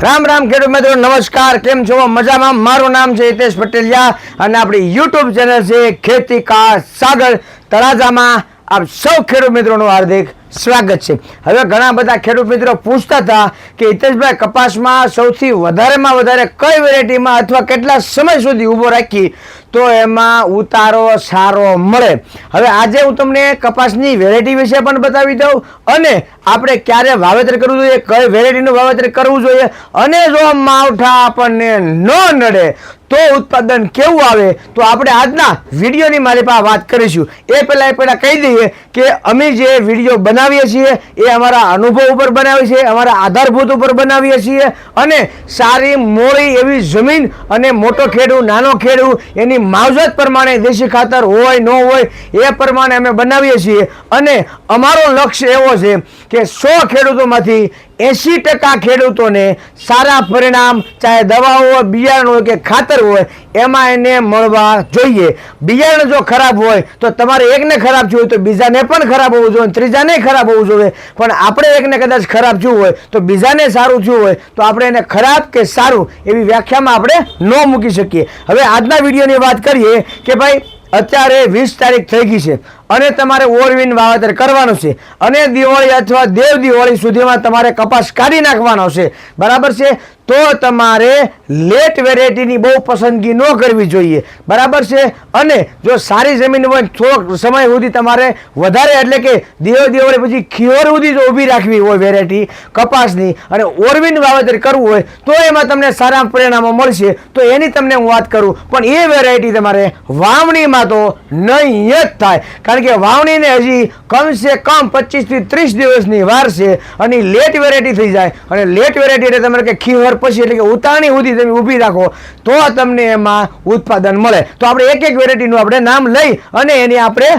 राम राम खेडूत मित्रों नमस्कार केम छो मजामां मारू नाम छे हितेश पटेलिया અને આપણી YouTube ચેનલ છે ખેતી કા સાગર તળાજામાં આપ સૌ ખેડૂત મિત્રોનું હાર્દિક સ્વાગત છે। હવે ઘણા બધા ખેડૂત મિત્રો પૂછતા હતા કે હિતેશભાઈ કપાસમાં સૌથી વધારેમાં વધારે કઈ વેરાયટીમાં અથવા કેટલા સમય સુધી ઊભો રાખી તો એમાં ઉતારો સારો મળે। હવે આજે હું તમને કપાસની વેરાયટી વિશે પણ બતાવી દઉં અને આપણે ક્યારે વાવેતર કરવું જોઈએ, કઈ વેરાયટીનું વાવેતર કરવું જોઈએ અને જો માવઠા આપણને ન નડે તો ઉત્પાદન કેવું આવે તો આપણે આજના વિડીયોની મારી પાસે વાત કરીશું। એ પહેલા કહી દઈએ કે અમે જે વિડીયો બનાવીએ છીએ એ અમારા અનુભવ ઉપર બનાવીએ છીએ, અમારા આધારભૂત ઉપર બનાવીએ છીએ અને સારી મોળી એવી જમીન અને મોટો ખેડૂ નાનો ખેડૂ એની માવજત પ્રમાણે દેશી ખાતર હોય ન હોય એ પ્રમાણે અમે બનાવીએ છીએ અને અમારો લક્ષ્ય એવો છે કે 100 ખેડૂતોમાંથી 80% ખેડૂતોને સારા પરિણામ ચાહે દવા હોય, બિયારણ હોય કે ખાતર હોય એમાં એને મળવા જોઈએ। બિયારણ જો ખરાબ હોય તો તમારે એકને ખરાબ થયું હોય તો બીજાને પણ ખરાબ હોવું જોઈએ, ત્રીજાને ખરાબ હોવું જોઈએ, પણ આપણે એકને કદાચ ખરાબ થયું હોય તો બીજાને સારું થયું હોય તો આપણે એને ખરાબ કે સારું એવી વ્યાખ્યામાં આપણે ન મૂકી શકીએ। હવે આજના વિડીયોની વાત કરીએ કે ભાઈ અત્યારે 20 તારીખ થઈ ગઈ છે અને તમારે ઓરવીન વાવેતર કરવાનું છે અને દિવાળી અથવા દેવ દિવાળી સુધીમાં તમારે કપાસ કાઢી નાખવાનો છે, બરાબર છે। તો તમારે લેટ વેરાયટીની બહુ પસંદગી ન કરવી જોઈએ, બરાબર છે। અને જો સારી જમીન હોય થોડોક સમય સુધી તમારે વધારે એટલે કે દિવાળી પછી ખીવર સુધી જો ઊભી રાખવી હોય વેરાયટી કપાસની અને ઓરવીન વાવેતર કરવું હોય તો એમાં તમને સારા પરિણામો મળશે। તો એની તમને હું વાત કરું પણ એ વેરાયટી તમારે વાવણીમાં તો નહીં જ થાય કારણ કે વાવણીને હજી કમસે કમ 25 થી 30 દિવસની વાર છે અને લેટ વેરાયટી થઈ જાય અને લેટ વેરાયટી એટલે તમારે કે ખીવર પછી એટલે કે ઉતાણી સુધી તમે ઊભી રાખો તો તમને એમાં ઉત્પાદન મળે। તો આપણે એક એક વેરાયટીનું આપણે નામ લઈ અને એની આપણે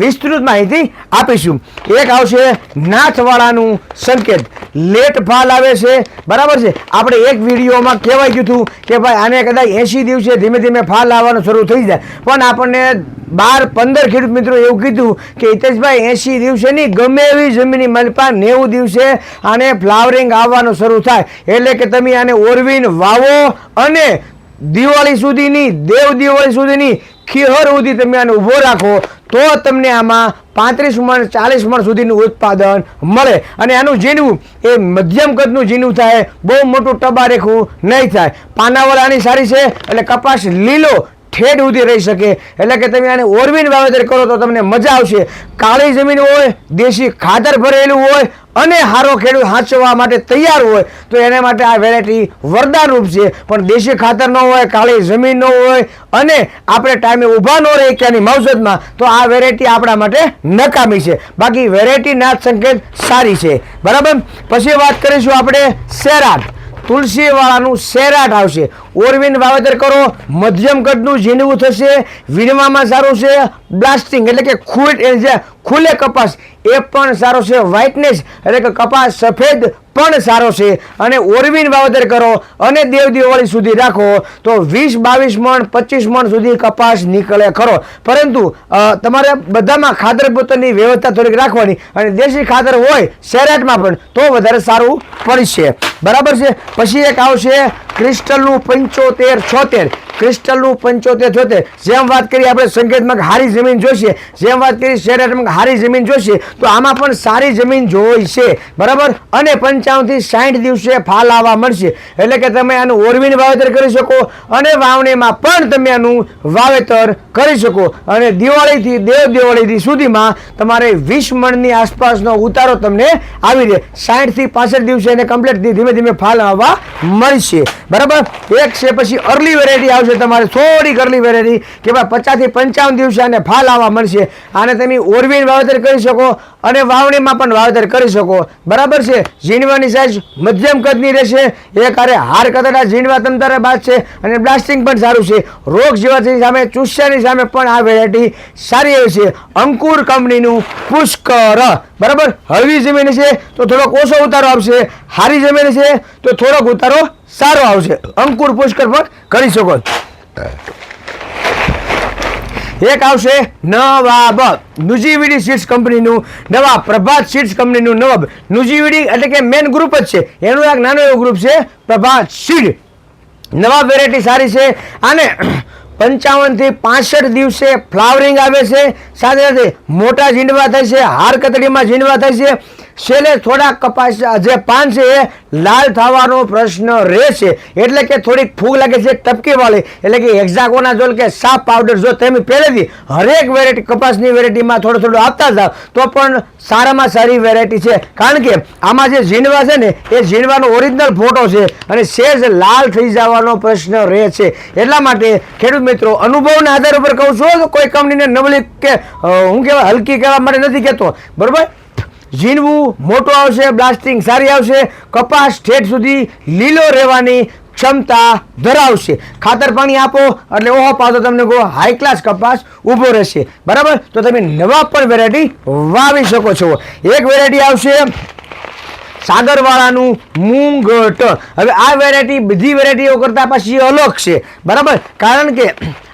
વિસ્તૃત માહિતી આપીશું। એક આવશે નાથવાળાનું સંકેત, લેટ ફાલ આવે છે, બરાબર છે। આપણે એક વિડીયોમાં કહેવાય ગયું હતું કે ભાઈ આને કદાચ 80 દિવસે ધીમે ધીમે ફાલ આવવાનું શરૂ થઈ જાય પણ આપણને 12-15 ખેડૂત મિત્રો એવું કીધું કે હિતેશભાઈ 80 દિવસે નહીં ગમે એવી જમીનની માલપા 90 દિવસે આને ફ્લાવરિંગ આવવાનું શરૂ થાય એટલે કે તમે આને ઓરવીન વાવો અને દિવાળી સુધીની દેવ દિવાળી સુધીની ખીહર સુધી તમે આને ઊભો રાખો તો તમને આમાં 35 મણ 40 મણ સુધીનું ઉત્પાદન મળે અને આનું ઝીણવું એ મધ્યમ કદનું ઝીણવું થાય, બહુ મોટું ટબારેખું નહીં થાય। પાનાવાળાની સારી છે એટલે કપાસ લીલો ઠેડ સુધી રહી શકે એટલે કે તમે આને ઓરવીન વાવેતર કરો તો તમને મજા આવશે। કાળી જમીન હોય, દેશી ખાતર ભરેલું હોય અને હારો ખેડૂત હાંચવા માટે તૈયાર હોય તો એને માટે આ વેરાયટી વરદાન રૂપ છે। પણ દેશી ખાતર ન હોય, કાળી જમીન ન હોય અને આપણે ટાઈમે ઊભા ન રહે ક્યાંની માવજતમાં તો આ વેરાયટી આપણા માટે નકામી છે। બાકી વેરાયટી નાથ સંકેત સારી છે, બરાબર। પછી વાત કરીશું આપણે શેરાટ, તુલસીવાળાનું શેરાટ આવશે। ઓરવીન વાવેતર કરો, મધ્યમ કદનું ઝીણવું થશે, વીણવામાં સારું છે, બ્લાસ્ટિંગ એટલે કે ખુલે કપાસ એ પણ સારો છે, વ્હાઇટનેસ એટલે કે કપાસ સફેદ પણ સારો છે અને ઓરવીન વાવેતર કરો અને દેવ દિવાળી સુધી રાખો તો 20-22 મણ 25 મણ સુધી કપાસ નીકળે ખરો। પરંતુ તમારે બધામાં ખાતર પોતાની વ્યવસ્થા થોડીક રાખવાની અને દેશી ખાતર હોય શેરાટમાં પણ તો વધારે સારું પડશે, બરાબર છે। પછી એક આવશે ક્રિસ્ટલનું 75-76, ક્રિસ્ટલનું 75-76 જેમ વાત કરી આપણે સંકેતમાં હારી જમીન જોઈશે, જેમ વાત કરી શેરાટમાં હારી જમીન જોઈશે તો આમાં પણ સારી જમીન જોઈશે, બરાબર। અને 55 થી 60 દિવસે ફાલ આવવા મળશે એટલે કે તમે આનું ઓરવીન વાવેતર કરી શકો અને વાવણીમાં પણ તમે આનું વાવેતર કરી શકો અને દિવાળીથી દેવ દિવાળી સુધીમાં તમારે 20 મણની આસપાસનો ઉતારો તમને આવી રહે। 60 થી 65 દિવસે એને કમ્પ્લીટ ધીમે ધીમે ફાલ આવવા મળશે, બરાબર। એક છે પછી અર્લી વેરાયટી આવશે તમારે થોડીક અર્લી વેરાયટી કે ભાઈ 50 થી 55 દિવસે આને ફાલ આવવા મળશે। આને તમે ઓરવીન વાવેતર કરી શકો અને વાવણીમાં પણ વાવેતર કરી શકો, બરાબર છે। ઝીણવાની સાઈઝ મધ્યમ કદની રહેશે, એક આરે હાર કતરા ઝીણવા તંતરે બાદ છે અને બ્લાસ્ટિંગ પણ સારું છે। રોગ જીવાતની સામે ચૂસ્યાની સામે પણ આ વેરાયટી સારી એવી છે। અંકુર કંપનીનું પુષ્કર, બરાબર। હળવી જમીન છે તો થોડોક ઓછો ઉતારો આવશે, હારી જમીન છે તો થોડોક ઉતારો સારો આવશે। અંકુર પુષ્કર પણ કરી શકો। એક આવશે નવાબ નુજીવીડી સીડ્સ કંપનીનું, નવા પ્રભાત સીડ્સ કંપનીનું નવાબ. નુજીવીડી એટલે કે મેન ગ્રુપ જ છે, એનું એક નાનો એવો ગ્રુપ છે પ્રભાત સીડ. નવા વેરાયટી સારી છે. આને 55 થી 65 દિવસે ફ્લાવરિંગ આવે છે. સાથે સાથે મોટા ઝીંડવા થાય છે, હાર કતડીમાં ઝીંડવા થાય છે. છેલ્લે થોડા કપાસ જે પાન છે એ લાલ થવાનો પ્રશ્ન રહેશે, એટલે કે થોડીક ફૂગ લાગે છે ટપકી વાળી, એટલે કે હેક્ઝાકોનાઝોલ કે સાપ પાવડર જો તમે પહેલેથી હરેક વેરાયટી કપાસની વેરાયટીમાં થોડું થોડું આપતા જાવ તો પણ સારામાં સારી વેરાયટી છે. કારણ કે આમાં જે ઝીંડવા છે ને એ ઝીંડવાનો ઓરિજિનલ ફોટો છે અને સેજ લાલ થઈ જવાનો પ્રશ્ન રહે છે. એટલા માટે ખેડૂત મિત્રો, અનુભવના આધાર ઉપર કહું છું, કોઈ કંપનીને નબળી કે હું કહેવાય હલકી કહેવા માટે નથી કહેતો, બરોબર. ઝીંડવું મોટું આવશે, બ્લાસ્ટિંગ સારી આવશે, કપાસ ઠેઠ સુધી લીલો રહેવાની ક્ષમતા ધરાવશે. ખાતર પાણી આપો એટલે ઓહો પાછો તમને કહો હાઈ ક્લાસ કપાસ ઊભો રહેશે, બરાબર. તો તમે નવા પણ વેરાયટી વાવી શકો છો. એક વેરાયટી આવશે સાગરવાળાનું મુંગટ. હવે આ વેરાયટી બધી વેરાયટીઓ કરતાં પાછી અલગ છે, બરાબર. કારણ કે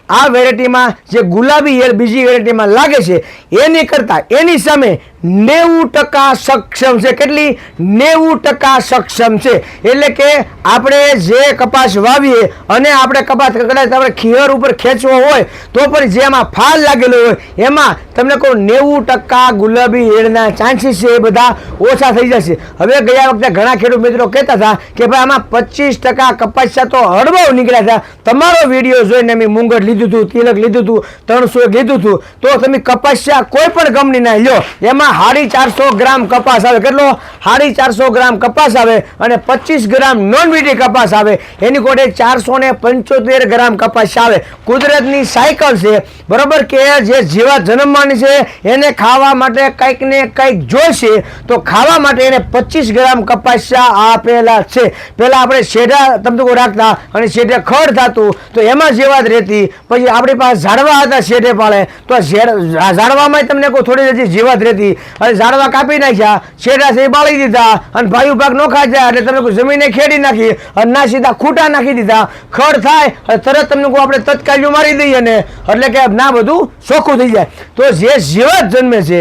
આ વેરાયટીમાં જે ગુલાબી ઈયળ બીજી વેરાયટીમાં લાગે છે એની કરતાં એની સામે 90% સક્ષમ છે. કેટલી? 90% સક્ષમ છે. એટલે કે આપણે જે કપાસ વાવીએ અને આપણે કપાસ કદાચ આપણે ખીહર ઉપર ખેંચવો હોય તો પણ જેમાં ફાલ લાગેલો હોય એમાં તમને કહું 90% ગુલાબી ઈયળના ચાન્સીસ છે એ બધા ઓછા થઈ જશે. હવે ગયા વખતે ઘણા ખેડૂત મિત્રો કહેતા હતા કે ભાઈ આમાં 25% કપાસિયા તો હળવાઓ નીકળ્યા હતા. તમારો વિડીયો જોઈને મેં મુંગટ લીધું હતું, તિલક લીધું હતું, 300 લીધું હતું. તો તમે કપાસિયા કોઈ પણ કંપનીના લ્યો એમાં 450 ગ્રામ કપાસ આવે. કેટલો? 450 ગ્રામ કપાસ આવે અને 25 ગ્રામ નોન વીટી કપાસ આવે. એની કોડે 475 ગ્રામ કપાસ આવે. કુદરતની સાયકલ છે, બરોબર. કે જે જીવાત જન્મવાની છે એને ખાવા માટે કંઈક ને કંઈક જોઈશે, તો ખાવા માટે એને 25 ગ્રામ કપાસિયા આપેલા છે. પહેલાં આપણે શેઢા તમતુકો રાખતા અને શેઢે ખડ થતું તો એમાં જીવાત રહેતી. પછી આપણી પાસે ઝાડવા હતા શેઢે પાળે, તો ઝાડવામાં તમને કોઈ થોડી હજી જીવાત રહેતી. અને ઝાડવા કાપી નાખ્યા, શેઢા છે એ બાળી દીધા અને ભાઈ ભાગ નોખા જાય એટલે તમે કોઈ જમીને ખેડી નાખી અને ના સીધા ખૂટા નાખી દીધા. ખડ થાય અને તરત તમને કોઈ આપણે તત્કાલીઓ મારી દઈએ ને એટલે કે ના બધું ચોખ્ખું થઈ જાય. તો જે જીવાત જન્મે છે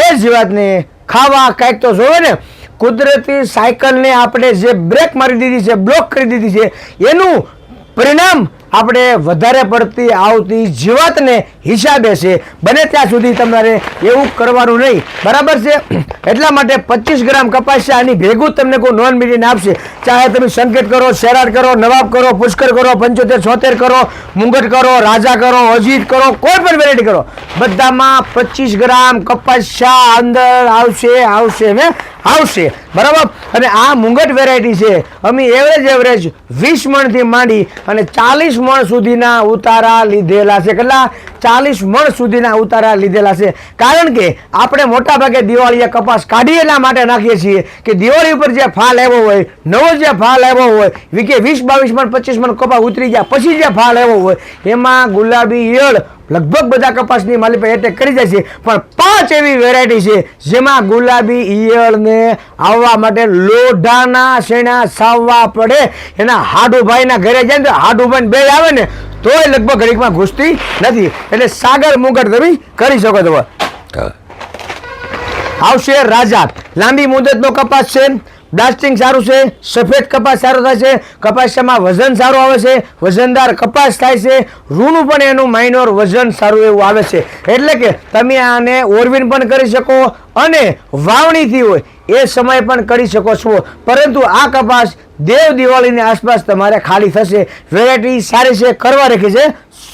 એ જીવાતને ખાવા કંઈક તો જોવે ને. કુદરતી સાયકલને આપણે જે બ્રેક મારી દીધી છે, બ્લોક કરી દીધી છે, એનું પરિણામ આપણે વધારે પડતી આવતી જીવાતને હિસાબે છે. બને ત્યાં સુધી તમારે એવું કરવાનું નહીં, બરાબર છે. એટલા માટે 25 ગ્રામ કપાસિયા આની ભેગું તમને કોઈ નોન મીડીને આપશે. ચાહે તમે સંકેત કરો, શેરાટ કરો, નવાબ કરો, પુષ્કર કરો, 75 76 કરો, મુંગટ કરો, રાજા કરો, અજીત કરો, કોઈ પણ વેરાયટી કરો, બધામાં 25 ગ્રામ કપાસિયા અંદર આવશે, બરાબર. અને આ મુંગટ વેરાયટી છે અમે એવરેજ 20 મણથી માંડી અને 40 મણ સુધીના ઉતારા લીધેલા છે. કેટલા? 40 મણ સુધીના ઉતારા લીધેલા છે. કારણ કે આપણે મોટા ભાગે દિવાળીએ કપાસ કાઢીએ એટલા માટે નાખીએ છીએ કે દિવાળી ઉપર જે ફાલ આવ્યો હોય, નવો જે ફાલ આવ્યો હોય, વીકે 20 22 મણ 25 મણ કપાસ ઉતરી ગયા પછી જે ફાલ આવ્યો હોય એમાં ગુલાબી ઈયળ લગભગ બધા કપાસની માલી પર એટેક કરી જાય છે. પણ 5 એવી વેરાયટી છે જેમાં ગુલાબી ઈયળને આવવા માટે લોઢાના શેણા સાવવા પડે. એના હાડુભાઈના ઘરે જાય ને તો હાડુભાઈ બે આવે ને તોય લગભગ ઘડીકમાં ઘૂસતી નથી. એટલે સાગર મુંગટ તમે કરી શકો છો. આવશે રાજા. લાંબી મુદતનો કપાસ છે, બ્લાસ્ટિંગ સારું છે, સફેદ કપાસ સારો થાય છે, કપાસિયામાં વજન સારું આવે છે, વજનદાર કપાસ થાય છે, રૂનું પણ એનું માઇનોર વજન સારું એવું આવે છે. એટલે કે તમે આને ઓરવીન પણ કરી શકો અને વાવણીથી હોય એ સમય પણ કરી શકો છો. પરંતુ આ કપાસ દેવ દિવાળીની આસપાસ તમારે ખાલી થશે. વેરાયટી સારી છે, કરવા રાખી છે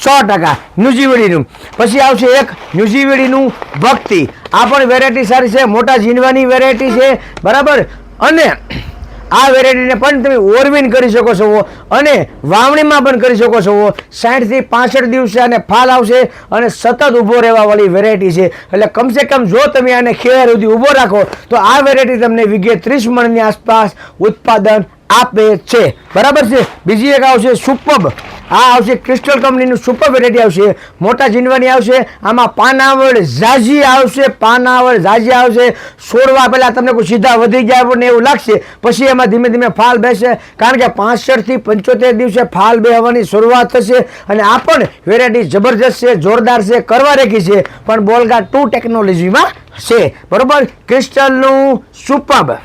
100%. ન્યુજીવીડીનું પછી આવશે એક ન્યુજીવીડીનું ભક્તિ. આ પણ વેરાયટી સારી છે, મોટા ઝીંડવાની વેરાયટી છે, બરાબર. અને આ વેરાયટીને પણ તમે ઓરવીન કરી શકો છો અને વાવણીમાં પણ કરી શકો છો. 60 થી 65 દિવસે આને ફાલ આવશે અને સતત ઊભો રહેવાવાળી વેરાયટી છે. એટલે કમસે કમ જો તમે આને ખેર સુધી ઊભો રાખો તો આ વેરાયટી તમને વીઘે 30 મણની આસપાસ ઉત્પાદન આપે છે, બરાબર છે. બીજી એક આવશે સુપબ. આ આવશે ક્રિસ્ટલ કંપનીનું સુપર વેરાયટી આવશે, મોટા જીનવાની આવશે. આમાં પાનાવળ ઝાઝી આવશે, પાનાવળ ઝાઝી આવશે. છોડવા પહેલાં તમને કોઈ સીધા વધી ગયા ને એવું લાગશે, પછી એમાં ધીમે ધીમે ફાલ બેસે, કારણ કે 65 થી 75 દિવસે ફાલ બેહવાની શરૂઆત થશે. અને આ પણ વેરાયટી જબરજસ્ત છે, જોરદાર છે, કરવા રેખી છે, પણ બોલગા 2 ટેકનોલોજીમાં છે. બરોબર, ક્રિસ્ટલનું સુપર.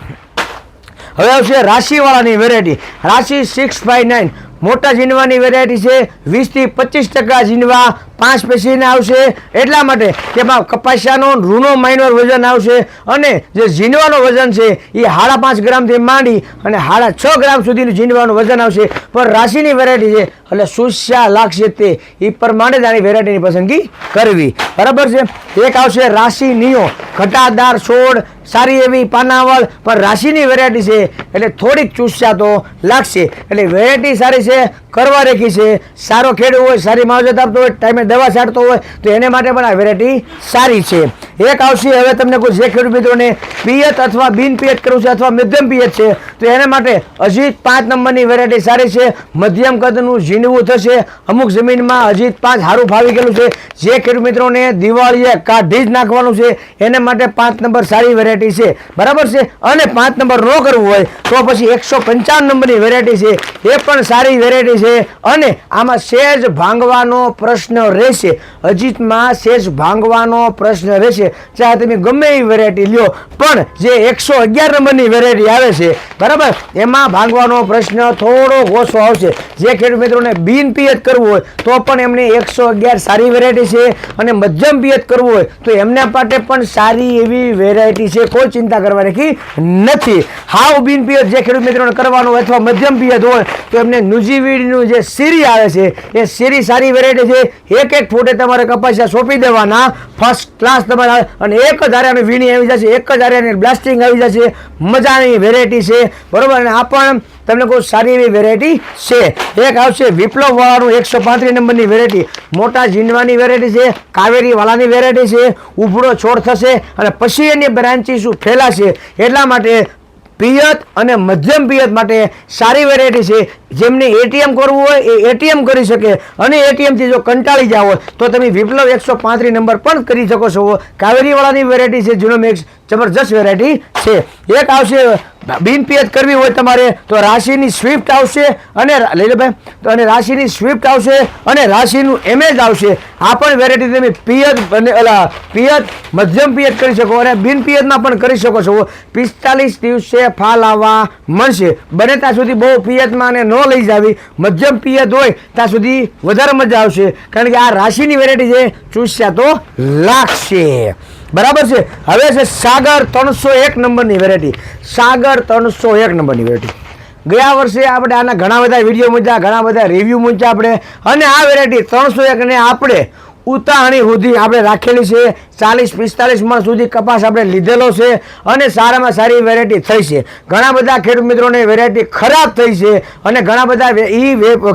હવે આવશે રાશિવાળાની વેરાયટી, રાશિ 659 મોટા જીનવાની વેરાયટી છે. 20 થી 25% જીનવા 5 પેશીને આવશે, એટલા માટે કે એમાં કપાસિયાનો રૂનો માઇનર વજન આવશે. અને જે જીનવાનો વજન છે એ 5.5 ગ્રામથી માંડી અને 6.5 ગ્રામ સુધીનું જીનવાનું વજન આવશે. પણ રાશિની વેરાયટી છે એટલે સુસ્યા લાગશે તે એ પ્રમાણે જ આની વેરાયટીની પસંદગી કરવી. બરાબર છે. એક આવશે રાશિ નિયો, ઘટાદાર છોડ, સારી એવી પાનાવળ, પણ રાશિની વેરાયટી છે એટલે થોડીક ચૂસ્યા તો લાગશે. એટલે વેરાયટી સારી છે, કરવા રેખી છે, સારો ખેડૂત હોય, સારી માવજત આપતો હોય, ટાઈમે દવા છાંટતો હોય તો એને માટે પણ આ વેરાયટી સારી છે. એક આવશે, હવે તમને કોઈ જે ખેડૂત મિત્રોને પિયત અથવા બિન પિયત કરવું છે અથવા મધ્યમ પિયત છે તો એને માટે અજીત 5 નંબરની વેરાયટી સારી છે. મધ્યમ કદનું ઝીણવું થશે, અમુક જમીનમાં અજીત 5 સારું ફાવી ગયેલું છે. જે ખેડૂત મિત્રોને દિવાળીએ કાઢી જ નાખવાનું છે એને માટે 5 નંબર સારી વેરાયટી છે. બરાબર છે. અને 5 નંબર ન કરવું હોય તો પછી 155 નંબરની વેરાયટી છે, એ પણ સારી વેરાયટી છે. અને આમાં સેજ ભાંગવાનો પ્રશ્ન રહેશે, અજીતમાં સેજ ભાંગવાનો પ્રશ્ન રહેશે, ચાહે તમે ગમે એવી વેરાયટી લ્યો. પણ જે 111 નંબરની વેરાયટી આવે છે, બરાબર, એમાં ભાંગવાનો પ્રશ્ન થોડો ઓછો આવશે. જે ખેડૂત મિત્રોને બિન પિયત કરવું હોય તો પણ એમને 111 સારી વેરાયટી છે, અને મધ્યમ પિયત કરવું હોય તો એમના માટે પણ સારી એવી વેરાયટી છે, કોઈ ચિંતા કરવા રાખી નથી. હાવ બિન પિયત જે ખેડૂત મિત્રોને કરવાનું હોય અથવા મધ્યમ પિયત હોય તો એમને નુજીવીડનું જે સીરી આવે છે એ સીરી સારી વેરાયટી છે. એક ફૂટે તમારે કપાસિયા સોંપી દેવાના, ફર્સ્ટ ક્લાસ તમારે, અને એક જ હારે વીણી આવી જશે, એક જ હારે બ્લાસ્ટિંગ આવી જશે. મજાની વેરાયટી છે. બરોબર. અને આ પણ તમને કોઈ સારી એવી વેરાયટી છે. એક આવશે વિપ્લવ વાળાનું 135 નંબરની વેરાયટી, મોટા જીંડવાની વેરાયટી છે, કાવેરી વાળાની વેરાયટી છે. ઉભરો છોડ થશે અને પછી એની બ્રાન્ચીસ ફેલાશે, એટલા માટે પિયત અને મધ્યમ પિયત માટે સારી વેરાયટી છે. જેમને એટીએમ કરવું હોય એ એટીએમ કરી શકે, અને એટીએમથી જો કંટાળી જાવ હોય તો તમે વિપ્લવ 135 નંબર પણ કરી શકો છો. કાવેરીવાળાની વેરાયટી છે, જુનોમેક્સ જબરજસ્ત વેરાયટી છે. એક આવશે બિન પિયત કરવી હોય તમારે તો રાશિની સ્વિફ્ટ આવશે, અને લઈ લો ભાઈ, તો અને રાશિની સ્વિફ્ટ આવશે અને રાશિનું એમએજ આવશે. આ પણ વેરાયટી તમે પિયત પિયત મધ્યમ પિયત કરી શકો અને બિન પિયતમાં પણ કરી શકો છો. 45 દિવસે ફાલ આવવા મળશે. બને ત્યાં સુધી બહુ પિયતમાં અને ન લઈ જાવી, મધ્યમ પિયત હોય ત્યાં સુધી વધારે મજા આવશે, કારણ કે આ રાશિની વેરાયટી છે, ચૂસ્યા તો લાગશે. બરાબર છે. હવે છે સાગર 301 નંબરની વેરાયટી, સાગર 301 નંબરની વેરાયટી. ગયા વર્ષે આપણે આના ઘણા બધા વિડીયો મૂક્યા, ઘણા બધા રિવ્યૂ મૂક્યા આપણે, અને આ વેરાયટી 301 ને આપણે ઉતાહણી સુધી આપણે રાખેલી છે. 40-45 મણ સુધી કપાસ આપણે લીધેલો છે, અને સારામાં સારી વેરાયટી થઈ છે. ઘણા બધા ખેડૂત મિત્રોને વેરાયટી ખરાબ થઈ છે, અને ઘણા બધા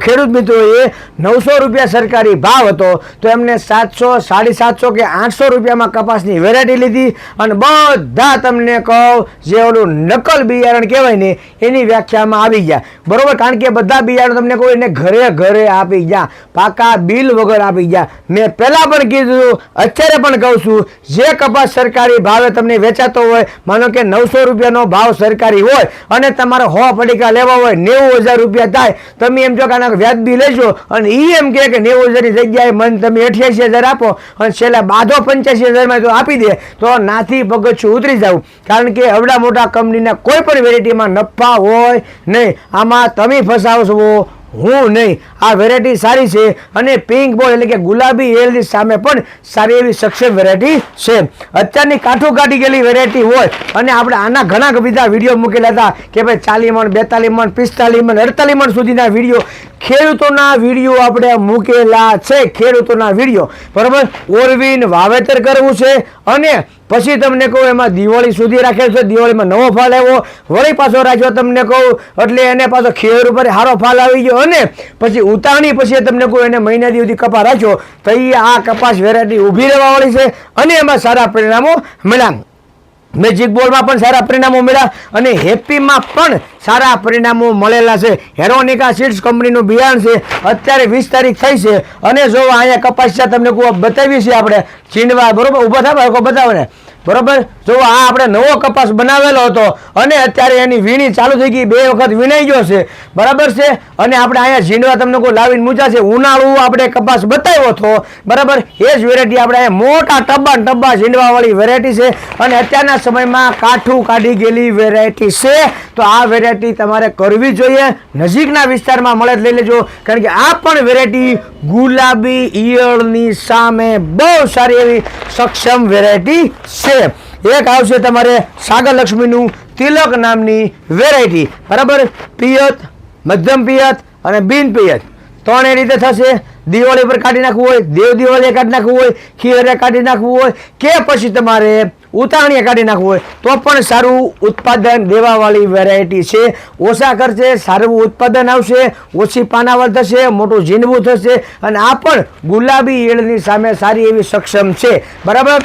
ખેડૂત મિત્રોએ 900 રૂપિયા સરકારી ભાવ હતો તો એમને 700, 750 કે 800 રૂપિયામાં કપાસની વેરાયટી લીધી. અને બધા તમને કહું જે ઓલું નકલ બિયારણ કહેવાય ને એની વ્યાખ્યામાં આવી ગયા. બરોબર. કારણ કે બધા બિયારણ તમને કહું એને ઘરે ઘરે આપી ગયા, પાકા બિલ વગર આપી ગયા. મેં પહેલાં પણ કીધું, અત્યારે પણ કહું છું, જે કપાસ સરકારી ભાવે તમને વેચાતો હોય, માનો કે 900 રૂપિયાનો ભાવ સરકારી હોય અને તમારે 100 પડીકા લેવા હોય 90,000 રૂપિયા થાય, તમે એમ કહો કે આના વ્યાજબી લેજો, અને એ એમ કહે કે 90,000ની જગ્યાએ મને તમે 88,000 આપો અને છેલ્લા બાધો 85,000માં જો આપી દે તો નાથી પગથિયું ઉતરી જાવ. કારણ કે અવડા મોટા કંપનીના કોઈ પણ વેરાયટીમાં નફા હોય નહીં. આમાં તમે ફસાવો છો, હું નહીં. આ વેરાયટી સારી છે, અને પિંક બોલ એટલે કે ગુલાબી એલની સામે પણ સારી એવી સક્ષમ વેરાયટી છે. અત્યારની કાઠું કાઢી ગયેલી વેરાયટી હોય, અને આપણે આના ઘણા બધા વિડીયો મૂકેલા હતા કે ભાઈ 40 મણ, 42 મણ, 45 મણ, 48 મણ સુધીના વિડીયો, ખેડૂતોના વિડીયો આપણે મૂકેલા છે, ખેડૂતોના વિડીયો. બરાબર. ઓરવીન વાવેતર કરવું છે, અને પછી તમને કહું એમાં દિવાળી સુધી રાખેલ છે. દિવાળીમાં નવો ફાલ આવ્યો, વળી પાછો રાખ્યો તમને કહું, એટલે એને પાછો ખેર ઉપર સારો ફાલ આવી ગયો, અને પછી ઉતાવળી પછી તમને કહું એને મહિના સુધી કપાસ રાખ્યો તો આ કપાસ વેરાયટી ઊભી રહેવાવાળી છે, અને એમાં સારા પરિણામો મળ્યા. મેજિક બોલમાં પણ સારા પરિણામો મળ્યા અને હેપીમાં પણ સારા પરિણામો મળેલા છે. હેરોનિકા સીડ્સ કંપનીનું બિયારણ છે. અત્યારે 20 તારીખ થઈ છે અને જો અહીંયા કપાસિયા તમને બતાવી છે આપણે ચીંડવા, બરોબર, ઊભા થાય બતાવે ને, બરોબર. જો આ આપણે નવો કપાસ બનાવેલો હતો અને અત્યારે એની વીણી ચાલુ થઈ ગઈ, 2 વખત વીણાઈ ગયો છે, બરાબર છે. અને આપણે અહીંયા ઝીંડવા તમને કોઈ લાવીને મૂક્યા છે. ઉનાળુ આપણે કપાસ બતાવ્યો હતો, બરાબર. એ જ વેરાયટી આપણે અહીંયા મોટા ટબ્બા ઝીંડવાવાળી વેરાયટી છે અને અત્યારના સમયમાં કાઠું કાઢી ગયેલી વેરાયટી છે. તો આ વેરાયટી તમારે કરવી જોઈએ, નજીકના વિસ્તારમાં મળે લઈ લેજો, કારણ કે આ પણ વેરાયટી ગુલાબી ઈયળની સામે બહુ સારી એવી સક્ષમ વેરાયટી છે. એક આવશે તમારે સાગર લક્ષ્મીનું તિલક નામની વેરાયટી, બરાબર. પિયત, મધ્યમ પિયત અને બિન પિયત 3 રીતે થશે. દિવાળી પર કાઢી નાખવું હોય, દેવ દિવાળીએ કાઢી નાખવું હોય, ખીરે કાઢી નાખવું હોય કે પછી તમારે ઉતાણીએ કાઢી નાખવું હોય તો પણ સારું ઉત્પાદન દેવાવાળી વેરાયટી છે. ઓછા ખર્ચે સારું ઉત્પાદન આવશે, ઓછી પાનાવર થશે, મોટું ઝીંડવું થશે અને આ પણ ગુલાબી ઈયળની સામે સારી એવી સક્ષમ છે, બરાબર.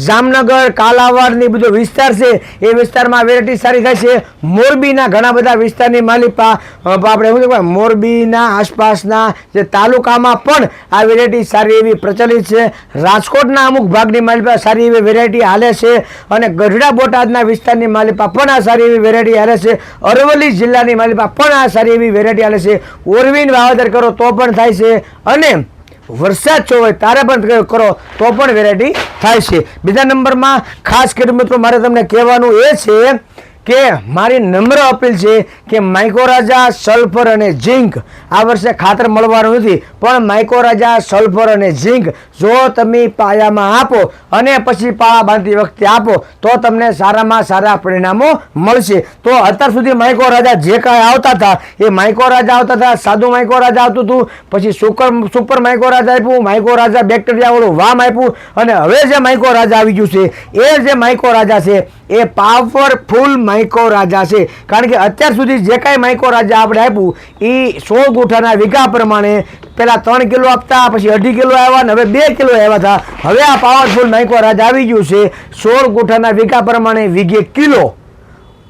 જામનગર, કાલાવાડની બધો વિસ્તાર છે એ વિસ્તારમાં વેરાયટી સારી થાય છે. મોરબીના ઘણા બધા વિસ્તારની માલિપા આપણે શું કહેવાય, મોરબીના આસપાસના જે તાલુકામાં પણ આ વેરાયટી સારી એવી પ્રચલિત છે. રાજકોટના અમુક ભાગની માલિપા સારી એવી વેરાયટી હાલે છે અને ગઢડા બોટાદના વિસ્તારની માલિપા પણ આ સારી એવી વેરાયટી હાલે છે. અરવલ્લી જિલ્લાની માલિપા પણ આ સારી એવી વેરાયટી હાલે છે. ઓરવીન વાવેતર કરો તો પણ થાય છે અને વરસાદ જો હોય તારે પણ કરો તો પણ વેરાયટી થાય છે. બીજા નંબરમાં ખાસ ખેડૂત મિત્રો મારે તમને કહેવાનું એ છે કે મારી નમ્ર અપીલ છે કે માઇકોરાજા, સલ્ફર અને ઝીંક આ વર્ષે ખાતર મળવાનું નથી, પણ માઇકોરાજા, સલ્ફર અને ઝીંક જો તમે પાયામાં આપો અને પછી પાળા બાંધતી વખતે આપો તો તમને સારામાં સારા પરિણામો મળશે. તો અત્યાર સુધી માઇકોરાજા જે કાંઈ આવતા હતા એ માઇકોરાજા આવતા હતા, સાદું માઇકોરાજા આવતું હતું, પછી સુપર માઇકોરાજા આપ્યું, માઇકોરાજા બેક્ટેરિયાવાળું વામ આપ્યું અને હવે જે માઇકોરાજા આવી ગયું છે એ જે માઇકોરાજા છે એ પાવરફુલ માઇકોરાજા છે. કારણ કે અત્યાર સુધી જે કાંઈ માઇકોરાજા આપણે આપ્યું એ 16 ગુઠાના વીઘા પ્રમાણે પહેલાં 3 કિલો આપતા, પછી 2.5 કિલો આવ્યા ને હવે 2 કિલો આવ્યા હતા. હવે આ પાવરફુલ માઇકોરાજા આવી ગયું છે 16 ગુઠાના વીઘા પ્રમાણે વીઘે કિલો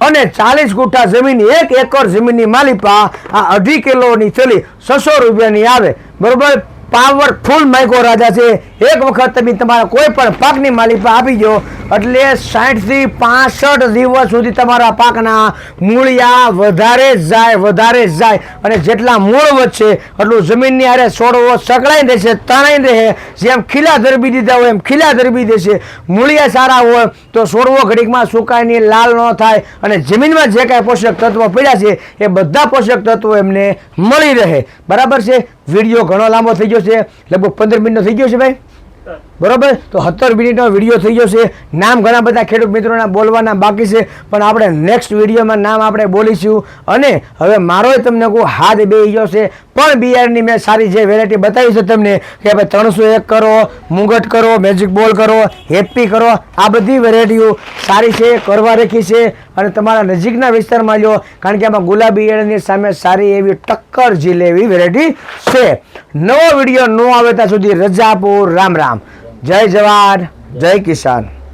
અને 40 ગુઠા જમીન, 1 એકર જમીનની માલિપા આ 2.5 કિલોની થેલી 600 રૂપિયાની આવે, બરોબર. પાવરફુલ માઇકોરાજા છે. એક વખત તમે તમારા કોઈ પણ પાકની માલિપા આપી દો એટલે 60 થી 65 દિવસ સુધી તમારા પાકના મૂળિયા વધારે જ જાય અને જેટલા મૂળ વધશે એટલું જમીનની આરે છોડવો સકળાઈ રહેશે, તણાઈ રહે. જેમ ખીલા ધરબી દીધા હોય એમ ખીલા ધરબી દેશે. મૂળિયા સારા હોય તો છોડવો ઘડીકમાં સુકાયની લાલ ન થાય અને જમીનમાં જે કાંઈ પોષક તત્વો પડ્યા છે એ બધા પોષક તત્વો એમને મળી રહે, બરાબર છે. વિડીયો ઘણો લાંબો થઈ ગયો છે, લગભગ 15 મિનિટનો થઈ ગયો છે ભાઈ, બરોબર. તો 17 મિનિટનો વિડીયો થઈ ગયો છે. નામ ઘણા બધા ખેડૂત મિત્રોના બોલવાના બાકી છે પણ આપણે નેક્સ્ટ વિડીયોમાં નામ આપણે બોલીશું. અને હવે મારોય તમને કોઈ હાથ બેસી ગયો છે પણ બિયારણની મેં સારી જે વેરાયટી બતાવી છે તમને કે ભાઈ 301 કરો, મુંગટ કરો, મેજિક બોલ કરો, હેપી કરો, આ બધી વેરાયટીઓ સારી છે, કરવા રાખી છે અને તમારા નજીકના વિસ્તારમાં લો, કારણ કે આમાં ગુલાબી ઈયળની સામે સારી એવી ટક્કર ઝીલે એવી વેરાયટી છે. નવો વિડીયો ન આવે ત્યાં સુધી રજા આપો. રામ રામ. જય જવાન, જય કિસાન.